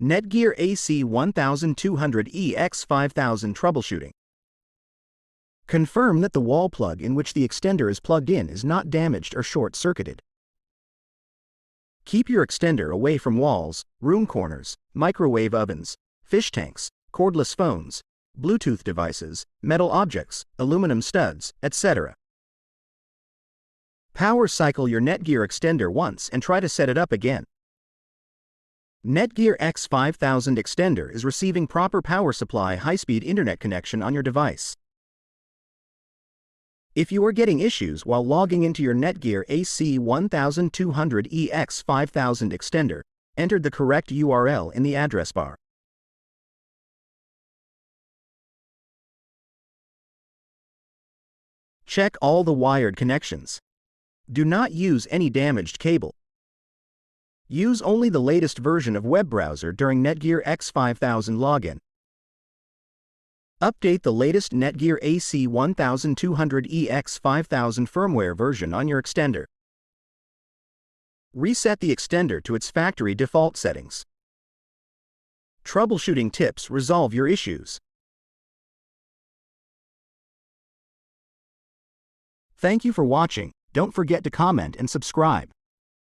Netgear AC1200 EX5000 Troubleshooting. Confirm that the wall plug in which the extender is plugged in is not damaged or short-circuited. Keep your extender away from walls, room corners, microwave ovens, fish tanks, cordless phones, Bluetooth devices, metal objects, aluminum studs, etc. Power cycle your Netgear extender once and try to set it up again. Netgear X5000 extender is receiving proper power supply high-speed internet connection on your device. If you are getting issues while logging into your Netgear AC1200 EX5000 extender, enter the correct URL in the address bar. Check all the wired connections. Do not use any damaged cable. Use only the latest version of web browser during Netgear X5000 login. Update the latest Netgear AC1200 EX5000 firmware version on your extender. Reset the extender to its factory default settings. Troubleshooting tips resolve your issues. Thank you for watching. Don't forget to comment and subscribe.